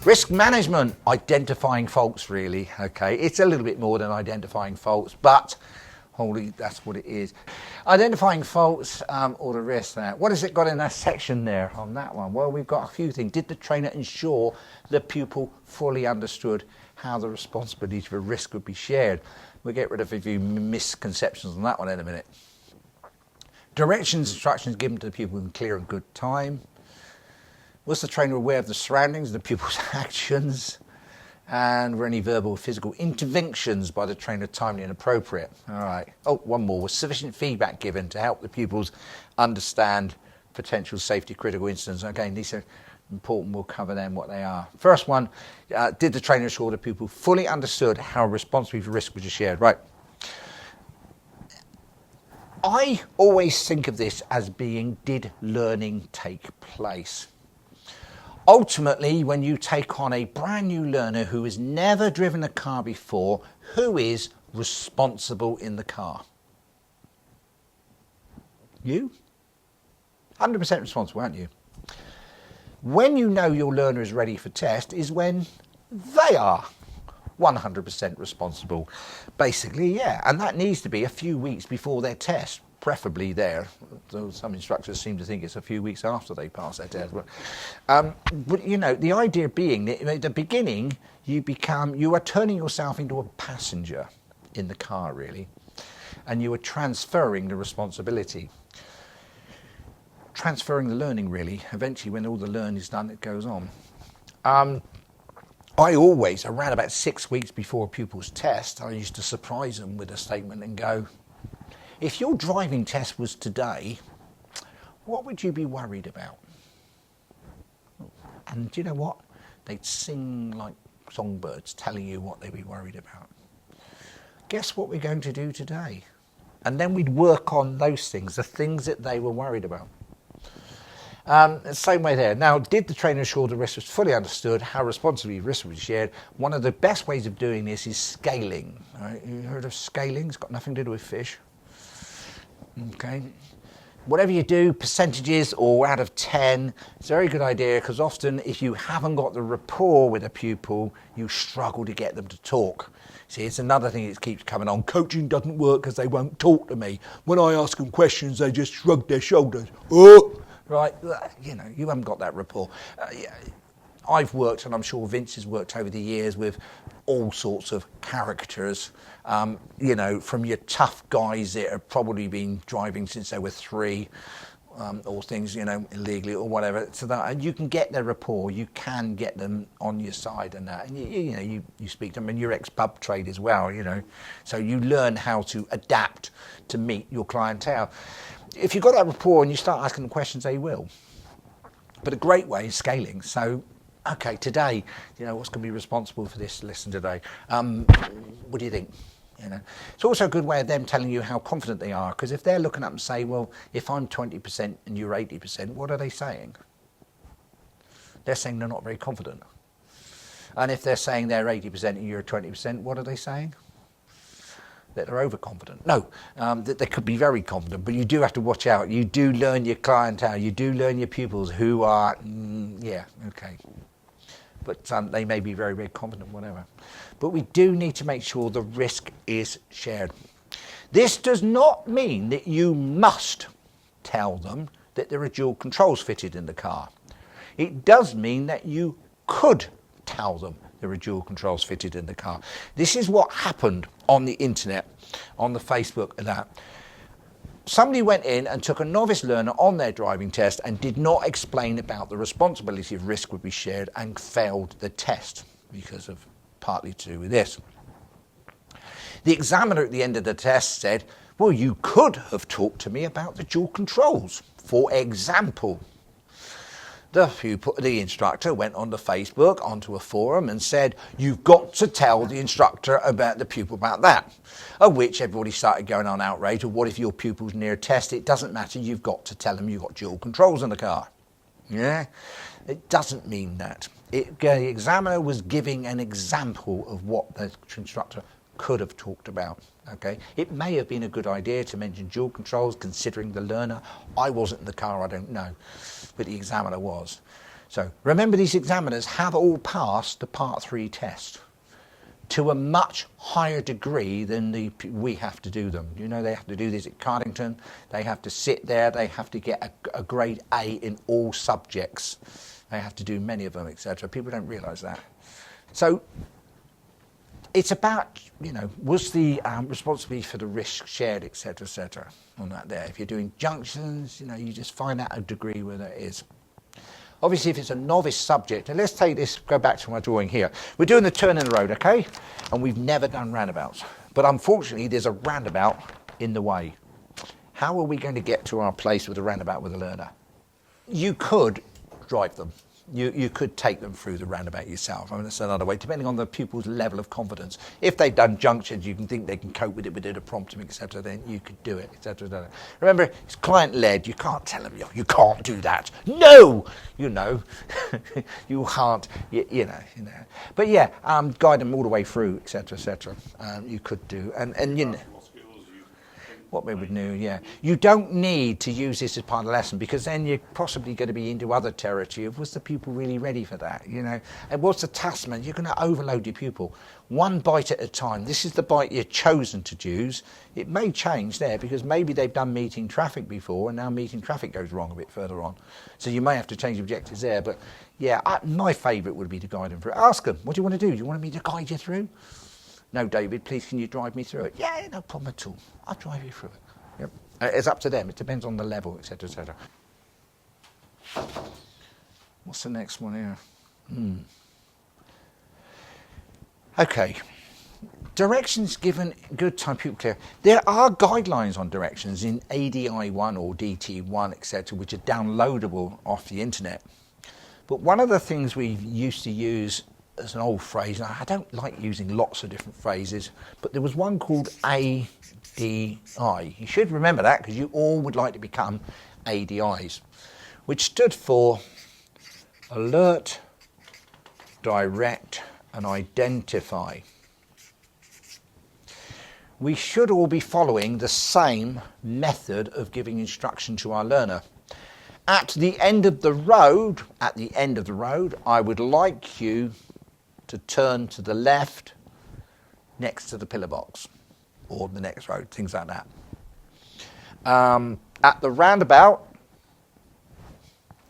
Risk management, identifying faults really, okay. It's a little bit more than identifying faults, but holy, that's what it is. Identifying faults or the risk there. What has it got in that section there on that one? Well, we've got a few things. Did the trainer ensure the pupil fully understood how the responsibility for risk would be shared? We'll get rid of a few misconceptions on that one in a minute. Directions, instructions given to the pupil in clear and good time. Was the trainer aware of the surroundings, the pupil's actions, and were any verbal or physical interventions by the trainer timely and appropriate? All right. Oh, one more. Was sufficient feedback given to help the pupils understand potential safety critical incidents? Again, these are important. We'll cover them, what they are. First one, did the trainer ensure the pupil fully understood how responsibility for risk was shared? Right. I always think of this as being, did learning take place? Ultimately, when you take on a brand new learner who has never driven a car before, who is responsible in the car? You? 100% responsible, aren't you? When you know your learner is ready for test is when they are 100% responsible. Basically, yeah. And that needs to be a few weeks before their test. Preferably there, though some instructors seem to think it's a few weeks after they pass their test. But you know, the idea being that at the beginning you are turning yourself into a passenger in the car really, and you are transferring the responsibility, transferring the learning really. Eventually, when all the learning is done, it goes on. I always, around about 6 weeks before a pupil's test, I used to surprise them with a statement and go, if your driving test was today, what would you be worried about? And do you know what? They'd sing like songbirds telling you what they'd be worried about. Guess what we're going to do today? And then we'd work on those things, the things that they were worried about. Same way there. Now, did the trainer ensure the risk was fully understood, how responsibly risk was shared? One of the best ways of doing this is scaling. Right? You heard of scaling? It's got nothing to do with fish. Okay, whatever you do, percentages or out of 10, it's a very good idea because often if you haven't got the rapport with a pupil, you struggle to get them to talk. See, it's another thing that keeps coming on. Coaching doesn't work because they won't talk to me. When I ask them questions, they just shrug their shoulders. Oh, right, you know, you haven't got that rapport. I've worked, and I'm sure Vince has worked over the years with all sorts of characters, you know, from your tough guys that have probably been driving since they were 3, or things, you know, illegally or whatever. So that, and you can get their rapport, you can get them on your side and that. And you know, you speak to them, and you're ex-pub trade as well, you know. So you learn how to adapt to meet your clientele. If you've got that rapport and you start asking them questions, they will. But a great way is scaling. So, okay, today, you know, what's going to be responsible for this lesson today? What do you think? You know, it's also a good way of them telling you how confident they are, because if they're looking up and say, well, if I'm 20% and you're 80%, what are they saying? They're saying they're not very confident. And if they're saying they're 80% and you're 20%, what are they saying? That they're overconfident. No, that they could be very confident, but you do have to watch out. You do learn your clientele, you do learn your pupils who are, yeah, okay. But they may be very, very confident, whatever. But we do need to make sure the risk is shared. This does not mean that you must tell them that there are dual controls fitted in the car. It does mean that you could tell them there are dual controls fitted in the car. This is what happened on the internet, on the Facebook and that. Somebody went in and took a novice learner on their driving test and did not explain about the responsibility of risk would be shared and failed the test because of partly to do with this. The examiner at the end of the test said, well, you could have talked to me about the dual controls. For example, the instructor went onto Facebook, onto a forum and said, you've got to tell the instructor about the pupil about that. At which everybody started going on outrage, or what if your pupil's near a test? It doesn't matter, you've got to tell them you've got dual controls in the car. Yeah, it doesn't mean that. The examiner was giving an example of what the instructor could have talked about. Okay, it may have been a good idea to mention dual controls considering the learner. I wasn't in the car, I don't know, but the examiner was. So remember, these examiners have all passed the Part 3 test to a much higher degree than we have to do them. You know, they have to do this at Cardington. They have to sit there. They have to get a grade A in all subjects. They have to do many of them, etc. People don't realise that. So it's about, you know, was the responsibility for the risk shared, etc., on that there. If you're doing junctions, you know, you just find out a degree where that is. Obviously, if it's a novice subject, and let's take this, go back to my drawing here. We're doing the turn in the road, okay? And we've never done roundabouts. But unfortunately, there's a roundabout in the way. How are we going to get to our place with a roundabout with a learner? You could drive them. You could take them through the roundabout yourself. I mean, that's another way, depending on the pupil's level of confidence. If they've done junctions, you can think they can cope with it within a prompt, etc., then you could do it, etc. Remember, it's client-led. You can't tell them, you can't do that. No! You know, you can't, you know. But yeah, guide them all the way through, etc. You could do. And you know, what we would do, yeah. You don't need to use this as part of the lesson, because then you're possibly going to be into other territory of, was the pupil really ready for that, you know? And what's the task, man? You're going to overload your pupil. One bite at a time. This is the bite you're chosen to use. It may change there, because maybe they've done meeting traffic before, and now meeting traffic goes wrong a bit further on. So you may have to change objectives there. But yeah, my favourite would be to guide them through. Ask them, what do you want to do? Do you want me to guide you through? No, David, please, can you drive me through it? Yeah, no problem at all. I'll drive you through it. Yep. It's up to them. It depends on the level, etc. What's the next one here? Okay. Directions given, good time, pupil clear. There are guidelines on directions in ADI1 or DTE-1, etc., which are downloadable off the internet. But one of the things we used to use as an old phrase, and I don't like using lots of different phrases, but there was one called ADI. You should remember that, because you all would like to become ADIs, which stood for alert, direct, and identify. We should all be following the same method of giving instruction to our learner. At the end of the road, I would like you to turn to the left next to the pillar box, or the next road, things like that. At the roundabout,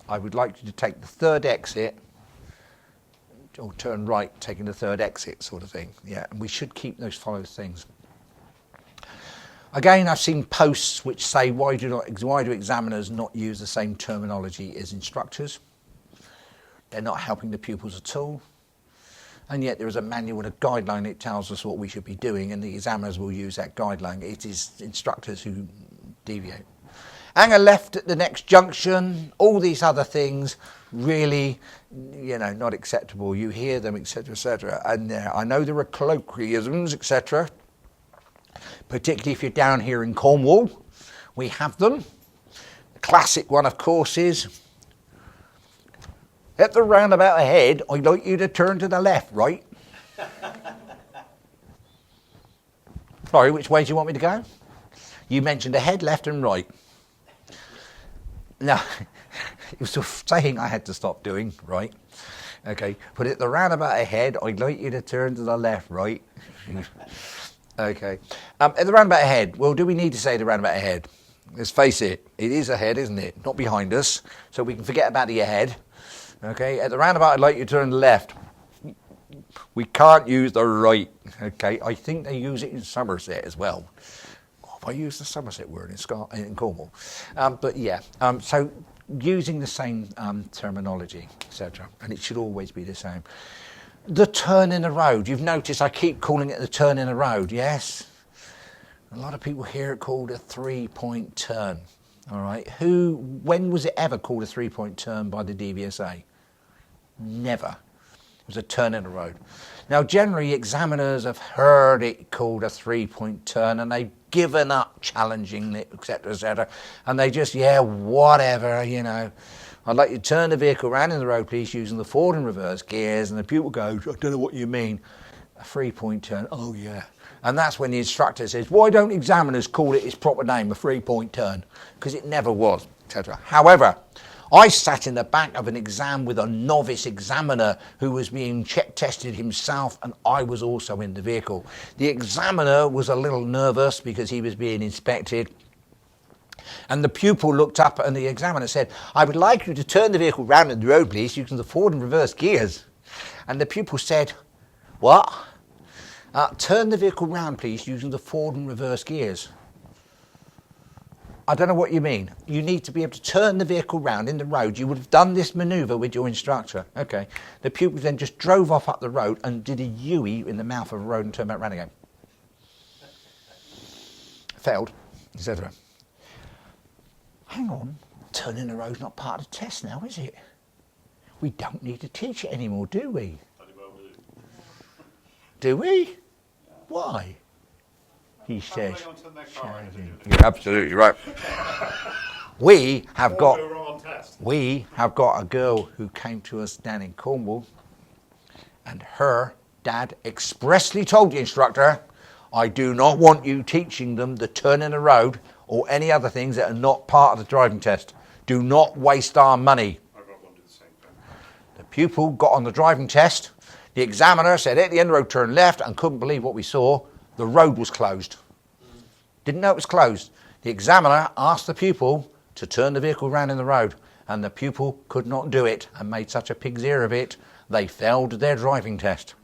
I would like you to take the third exit, or turn right, taking the third exit, sort of thing. Yeah, and we should keep those followed things. Again, I've seen posts which say, why do examiners not use the same terminology as instructors? They're not helping the pupils at all. And yet there is a manual and a guideline that tells us what we should be doing, and the examiners will use that guideline. It is instructors who deviate. Hang a left at the next junction, all these other things, really, you know, not acceptable. You hear them, etc. And I know there are colloquialisms, etc., particularly if you're down here in Cornwall. We have them. The classic one, of course, is, at the roundabout ahead, I'd like you to turn to the left, right? Sorry, which way do you want me to go? You mentioned ahead, left and right. No, it was a saying I had to stop doing, right? Okay, but at the roundabout ahead, I'd like you to turn to the left, right? Okay. At the roundabout ahead, well, do we need to say the roundabout ahead? Let's face it, it is ahead, isn't it? Not behind us, so we can forget about the ahead. Okay, at the roundabout, I'd like you to turn left. We can't use the right. Okay, I think they use it in Somerset as well. I use the Somerset word in Cornwall. But yeah, so using the same terminology, etc. And it should always be the same. The turn in the road. You've noticed I keep calling it the turn in the road, yes? A lot of people hear it called a 3-point turn. All right. When was it ever called a 3-point turn by the DVSA? Never. It was a turn in the road. Now, generally, examiners have heard it called a 3-point turn, and they've given up challenging it, etc., and they just, yeah, whatever, you know. I'd like you to turn the vehicle around in the road, please, using the forward and reverse gears, and the pupil goes, I don't know what you mean. A 3-point turn, oh, yeah. And that's when the instructor says, why don't examiners call it its proper name, a 3-point turn? Because it never was, etc. However, I sat in the back of an exam with a novice examiner who was being tested himself, and I was also in the vehicle. The examiner was a little nervous because he was being inspected. And the pupil looked up and the examiner said, "I would like you to turn the vehicle round in the road, please, using the forward and reverse gears." And the pupil said, "What? Turn the vehicle round, please, using the forward and reverse gears." I don't know what you mean. You need to be able to turn the vehicle round in the road. You would have done this manoeuvre with your instructor. Okay. The pupil then just drove off up the road and did a U-E in the mouth of a road and turned back round again. Failed, etc. Hang on, turning the road's not part of the test now, is it? We don't need to teach it anymore, do we? Do we? Why? He says. You're absolutely right. We have got a girl who came to us down in Cornwall, and her dad expressly told the instructor, "I do not want you teaching them the turn in the road or any other things that are not part of the driving test. Do not waste our money." The pupil got on the driving test. The examiner said, "At the end of the road, turn left," and couldn't believe what we saw. The road was closed. Didn't know it was closed. The examiner asked the pupil to turn the vehicle round in the road, and the pupil could not do it and made such a pig's ear of it, they failed their driving test.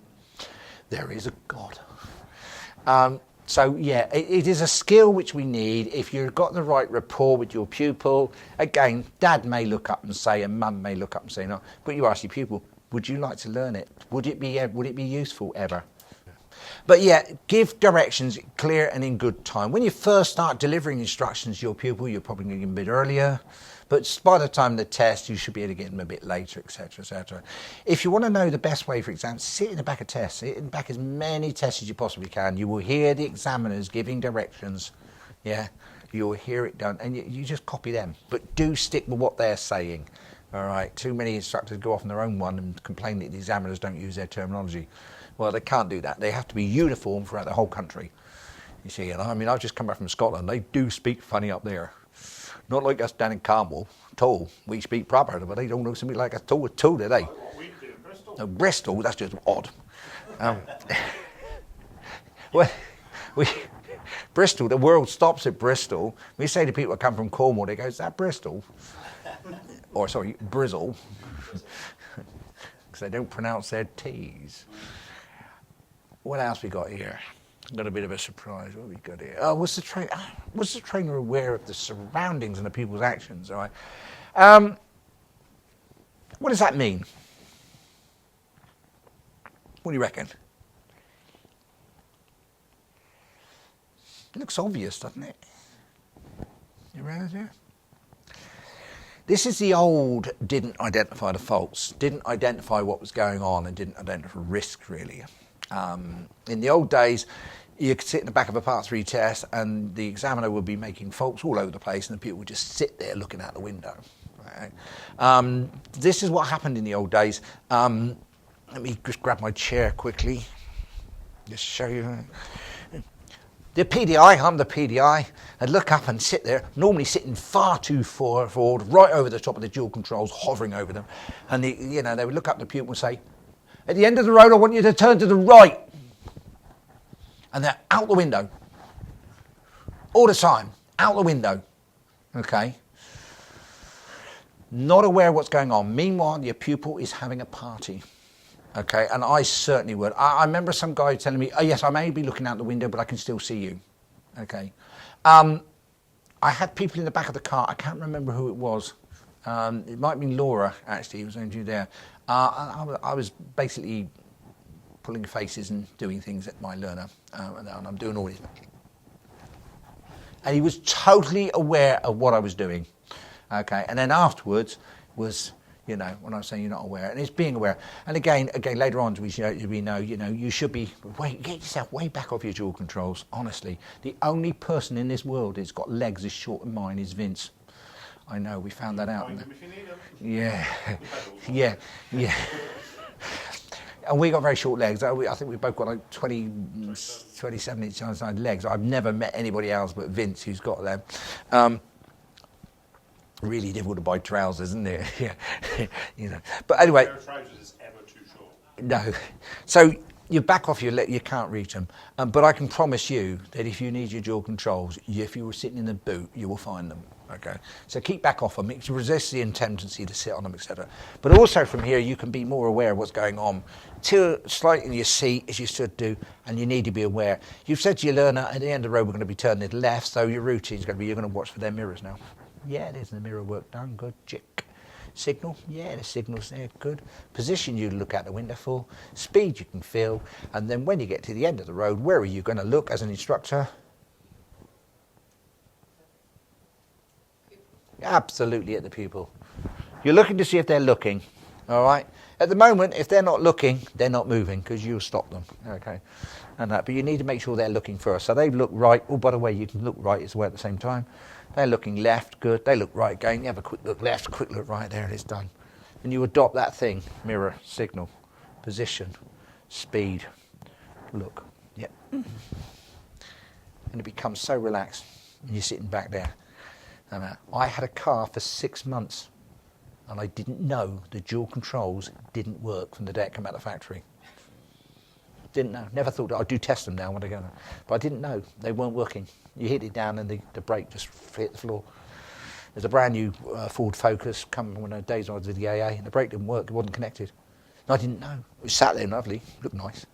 There is a God. So, yeah, it is a skill which we need. If you've got the right rapport with your pupil, again, dad may look up and say, and mum may look up and say, no, but you ask your pupil, would you like to learn it? Would it be useful ever? But yeah, give directions clear and in good time. When you first start delivering instructions to your pupil, you're probably going to give them a bit earlier. But by the time the test, you should be able to get them a bit later, etc., etc. If you want to know the best way for exams, sit in the back of tests. Sit in the back as many tests as you possibly can. You will hear the examiners giving directions. Yeah, you will hear it done. And you just copy them. But do stick with what they're saying. All right, too many instructors go off on their own one and complain that the examiners don't use their terminology. Well, they can't do that. They have to be uniform throughout the whole country. You see, and I mean, I've just come back from Scotland. They do speak funny up there. Not like us down in Cornwall at all. We speak proper, but they don't know something like us at all, do they? We do in Bristol. No, Bristol, that's just odd. Well, Bristol, the world stops at Bristol. We say to people that come from Cornwall, they go, "Is that Bristol?" Or, sorry, Brizzle. Because they don't pronounce their T's. What else we got here? Got a bit of a surprise. What have we got here? Oh, was the trainer aware of the surroundings and the people's actions? All right. What does that mean? What do you reckon? It looks obvious, doesn't it? You realize it? This is the old didn't identify the faults, didn't identify what was going on, and didn't identify risk, really. In the old days, you could sit in the back of a Part 3 test and the examiner would be making faults all over the place and the people would just sit there looking out the window. Right? This is what happened in the old days. Let me just grab my chair quickly, just show you. The PDI, I'm the PDI, I'd look up and sit there, normally sitting far too far forward, right over the top of the dual controls, hovering over them. And they would look up the pupil and say, "At the end of the road, I want you to turn to the right." And they're out the window. All the time, out the window. Okay? Not aware of what's going on. Meanwhile, your pupil is having a party. Okay, and I certainly would. I remember some guy telling me, "Oh yes, I may be looking out the window, but I can still see you." Okay. I had people in the back of the car. I can't remember who it was. It might have been Laura, actually, who was only there. I was basically pulling faces and doing things at my learner, and I'm doing all this. And he was totally aware of what I was doing. Okay, and then afterwards was, when I was saying you're not aware, and it's being aware. And again, later on, we know, you should be, get yourself way back off your dual controls, honestly. The only person in this world that's got legs as short as mine is Vince. I know, we found that out. Yeah. And we got very short legs. I think we both got like 27 inch side legs. I've never met anybody else but Vince who's got them. Really difficult to buy trousers, isn't it? Yeah, you know. But anyway, a pair of trousers is ever too short. No. So you back off your leg, you can't reach them. But I can promise you that if you need your dual controls, if you were sitting in the boot, you will find them. Okay. So keep back off them. It resists the tendency to sit on them, etc. But also from here, you can be more aware of what's going on. Tilt slightly in your seat as you should do, and you need to be aware. You've said to your learner, at the end of the road, we're going to be turning it left, so your routine is going to be, you're going to watch for their mirrors now. Yeah, there's the mirror work done. Good. Chick. Signal, yeah, the signal's there, good. Position you look out the window for, speed you can feel, and then when you get to the end of the road, where are you going to look as an instructor? Absolutely at the pupil. You're looking to see if they're looking, all right? At the moment, if they're not looking, they're not moving because you'll stop them, okay? And that, but you need to make sure they're looking first. So they look right. Oh, by the way, you can look right as well at the same time. They're looking left, good. They look right again. You have a quick look left, quick look right. There it is, done. And you adopt that thing: mirror, signal, position, speed, look. Yep. And it becomes so relaxed, and you're sitting back there. And I had a car for 6 months, and I didn't know the dual controls didn't work from the day it came out of the factory. Didn't know. Never thought that. I do test them now when I go there. But I didn't know. They weren't working. You hit it down and the brake just hit the floor. There's a brand new Ford Focus coming when the days I was with the AA, and the brake didn't work. It wasn't connected. And I didn't know. It was sat there lovely, looked nice.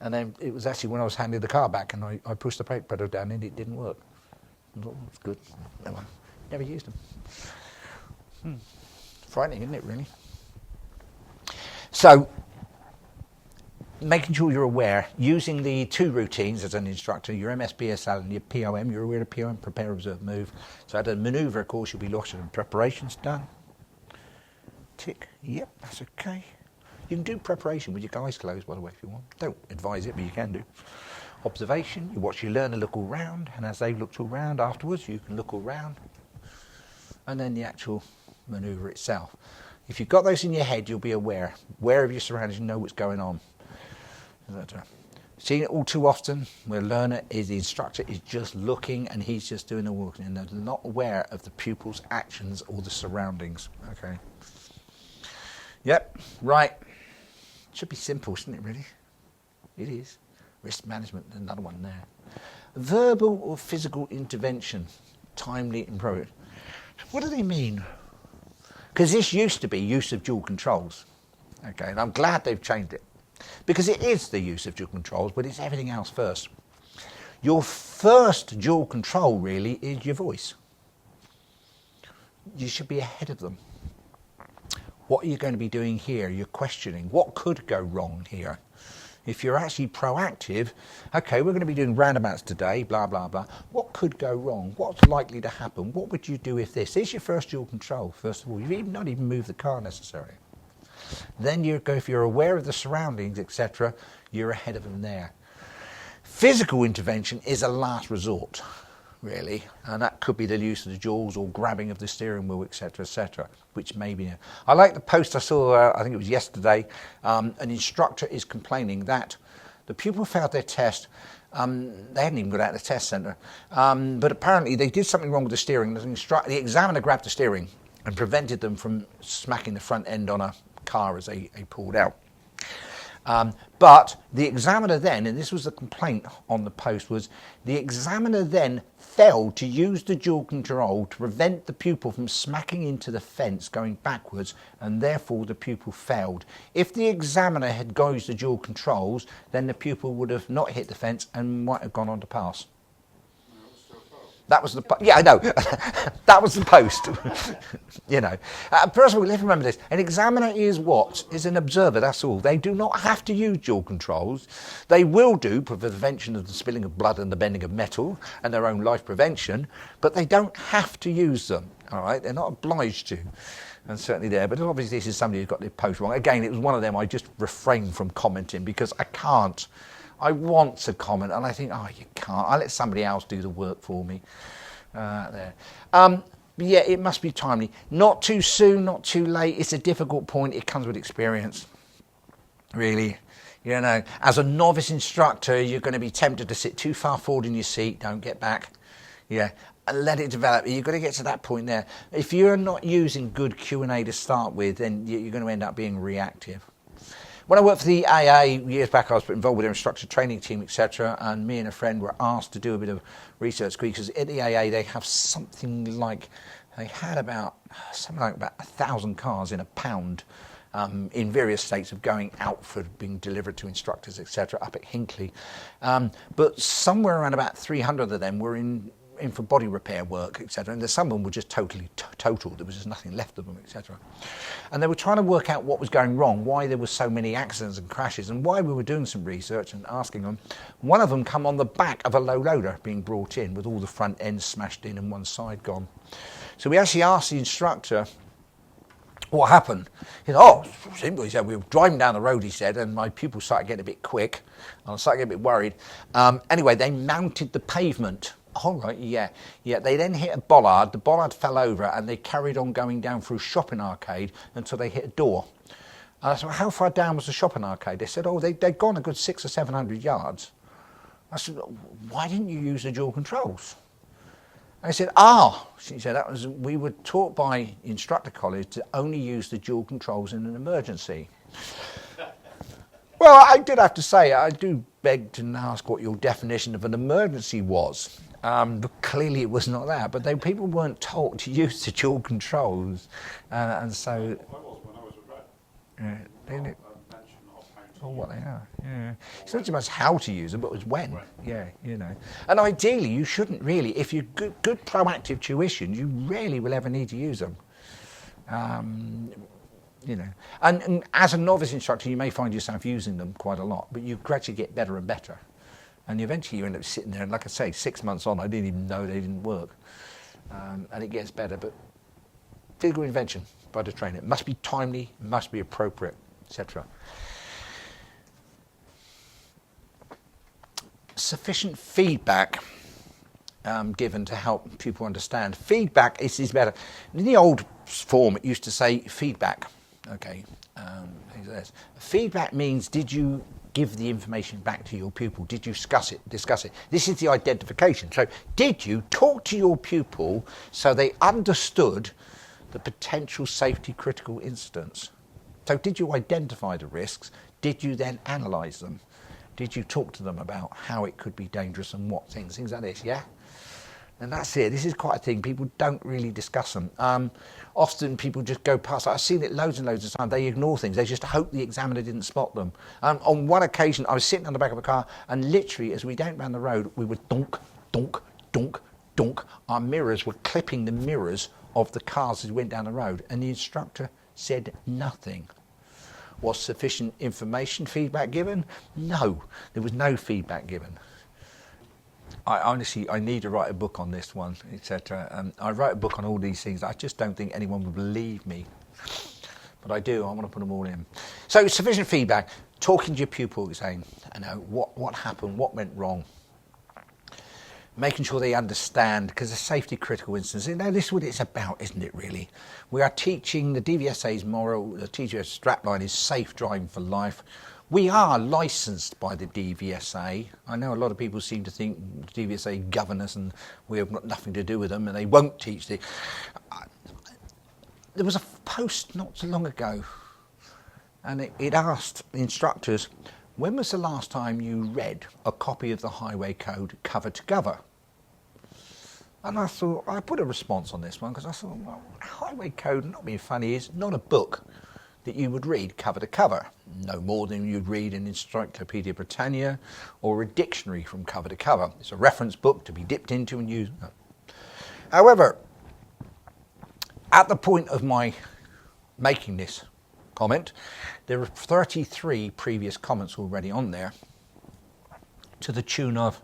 And then it was actually when I was handing the car back and I pushed the brake pedal down and it didn't work. I thought, it's good. Never used them. Frightening, isn't it, really? So, making sure you're aware, using the 2 routines as an instructor, your MSBSL and your POM, you're aware of POM, prepare, observe, move. So at a manoeuvre, of course, you'll be lost and preparations done. Tick, yep, that's okay. You can do preparation with your eyes closed, by the way, if you want. Don't advise it, but you can do. Observation, you watch your learner look all round, and as they've looked all round afterwards, you can look all round. And then the actual manoeuvre itself. If you've got those in your head, you'll be aware of your surroundings and know what's going on. Seeing it all too often where the instructor is just looking and he's just doing the walking and they're not aware of the pupil's actions or the surroundings. Okay. Yep, right. Should be simple, shouldn't it, really? It is. Risk management, another one there. Verbal or physical intervention, timely and appropriate. What do they mean? Because this used to be use of dual controls. Okay, and I'm glad they've changed it. Because it is the use of dual controls, but it's everything else first. Your first dual control, really, is your voice. You should be ahead of them. What are you going to be doing here? You're questioning. What could go wrong here? If you're actually proactive, okay, we're going to be doing roundabouts today, blah, blah, blah. What could go wrong? What's likely to happen? What would you do if this? This is your first dual control, first of all. You've not even moved the car necessarily. Then if you're aware of the surroundings, etc., you're ahead of them there. Physical intervention is a last resort, really, and that could be the use of the jaws or grabbing of the steering wheel, etc., which may be. I like the post I saw, I think it was yesterday, an instructor is complaining that the pupil failed their test. They hadn't even got out of the test centre, but apparently they did something wrong with the steering. The examiner grabbed the steering and prevented them from smacking the front end on a car as they pulled out. But the examiner then, and this was the complaint on the post, was the examiner then failed to use the dual control to prevent the pupil from smacking into the fence going backwards, and therefore the pupil failed. If the examiner had used the dual controls, then the pupil would have not hit the fence and might have gone on to pass. That was the yeah, I know. That was the post. You know. First of all, let's remember this. An examiner is what? Is an observer, that's all. They do not have to use dual controls. They will do for the prevention of the spilling of blood and the bending of metal and their own life prevention, but they don't have to use them. All right? They're not obliged to. And certainly there. But obviously this is somebody who's got the post wrong. Again, it was one of them I just refrained from commenting because I can't. I want to comment, and I think, oh, you can't. I'll let somebody else do the work for me. There. But yeah, it must be timely. Not too soon, not too late. It's a difficult point. It comes with experience, really. You know, as a novice instructor, you're going to be tempted to sit too far forward in your seat. Don't get back. Yeah, and let it develop. You've got to get to that point there. If you're not using good Q&A to start with, then you're going to end up being reactive. When I worked for the AA years back, I was involved with their instructor training team, etc. And me and a friend were asked to do a bit of research because at the AA they have something like, they had about 1,000 cars in a pound in various states of going out for being delivered to instructors, etc. up at Hinckley. But somewhere around about 300 of them were in for body repair work, etc. And some of them were just totally total. There was just nothing left of them, etc. And they were trying to work out what was going wrong, why there were so many accidents and crashes, and why we were doing some research and asking them. One of them come on the back of a low loader being brought in with all the front ends smashed in and one side gone. So we actually asked the instructor what happened. He said, oh, simple. He said, we were driving down the road, he said, and my pupils started getting a bit quick. I started getting a bit worried. Anyway, they mounted the pavement. Oh, right, yeah. They then hit a bollard. The bollard fell over and they carried on going down through a shopping arcade until they hit a door. And I said, well, how far down was the shopping arcade? They said, oh, they'd gone a good 600 or 700 yards. I said, why didn't you use the dual controls? And I said, she said, we were taught by instructor college to only use the dual controls in an emergency. Well, I did have to say, I do beg to ask what your definition of an emergency was. But clearly it was not that. But people weren't taught to use the dual controls. And so... I was when I was a grad. Didn't it? Oh, what they are, yeah. It's not so much how to use them, but it's when, yeah, you know. And ideally, you shouldn't really, if you're good proactive tuition, you rarely will ever need to use them. You know, and as a novice instructor, you may find yourself using them quite a lot, but you gradually get better and better. And eventually you end up sitting there, and like I say, 6 months on, I didn't even know they didn't work. And it gets better, but physical intervention by the trainer. It must be timely, must be appropriate, etc. Sufficient feedback given to help people understand. Feedback is better. In the old form, it used to say feedback. Okay, feedback means, did you give the information back to your pupil? Did you discuss it? This is the identification. So, did you talk to your pupil so they understood the potential safety critical incidents? So, did you identify the risks? Did you then analyse them? Did you talk to them about how it could be dangerous and what things like this, yeah? And that's it. This is quite a thing. People don't really discuss them. Often people just go past. I've seen it loads and loads of times. They ignore things. They just hope the examiner didn't spot them. On one occasion, I was sitting on the back of a car, and literally, as we went down the road, we were donk, donk, donk, donk. Our mirrors were clipping the mirrors of the cars as we went down the road, and the instructor said nothing. Was sufficient feedback given? No, there was no feedback given. I need to write a book on this one, etc. I write a book on all these things. I just don't think anyone would believe me. But I do, I want to put them all in. So sufficient feedback, talking to your pupil, saying, I know, what happened, what went wrong. Making sure they understand, because the safety critical instance, this is what it's about, isn't it, really? We are teaching, the DVSA's moral, the teacher strapline is safe driving for life. We are licensed by the DVSA. I know a lot of people seem to think the DVSA govern us and we have got nothing to do with them and they won't teach the... There was a post not so long ago and it asked the instructors, when was the last time you read a copy of the highway code cover to cover? And I thought, I put a response on this one because I thought, well, highway code, not being funny, is not a book that you would read cover to cover, no more than you'd read an Encyclopedia Britannia or a dictionary from cover to cover. It's a reference book to be dipped into and used. However, at the point of my making this comment, there are 33 previous comments already on there to the tune of,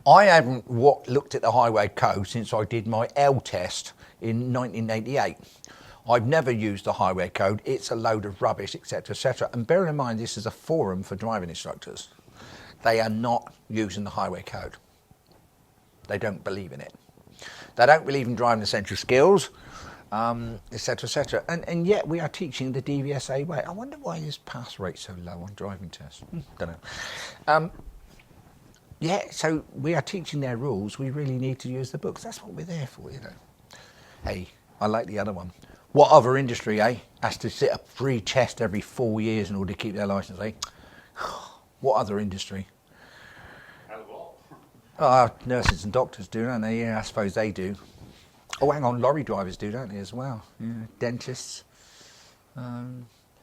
I haven't looked at the highway code since I did my L test in 1988. I've never used the highway code, it's a load of rubbish, etc., etc. And bear in mind, this is a forum for driving instructors. They are not using the highway code. They don't believe in it. They don't believe in driving essential skills, etc., etc. And yet we are teaching the DVSA way. I wonder why this pass rate's so low on driving tests. Don't know. Yeah, so we are teaching their rules. We really need to use the books. That's what we're there for, you know. Hey, I like the other one. What other industry, has to sit a free test every 4 years in order to keep their licence, What other industry? Hell of a lot. Nurses and doctors do, don't they? Yeah, I suppose they do. Oh, hang on, lorry drivers do, don't they, as well? Yeah, dentists.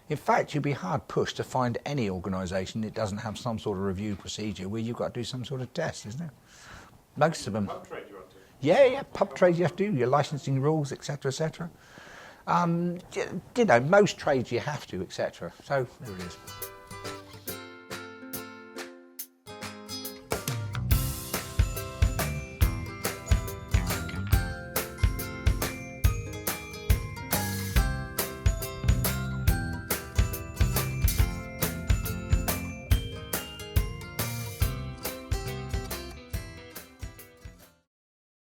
In fact, you'd be hard pushed to find any organisation that doesn't have some sort of review procedure where you've got to do some sort of test, isn't it? Most of them. Pub trade you have to. Yeah, pub trade you have to do, your licensing rules, etc., etc. You know, most trades you have to, etc. So, there it is.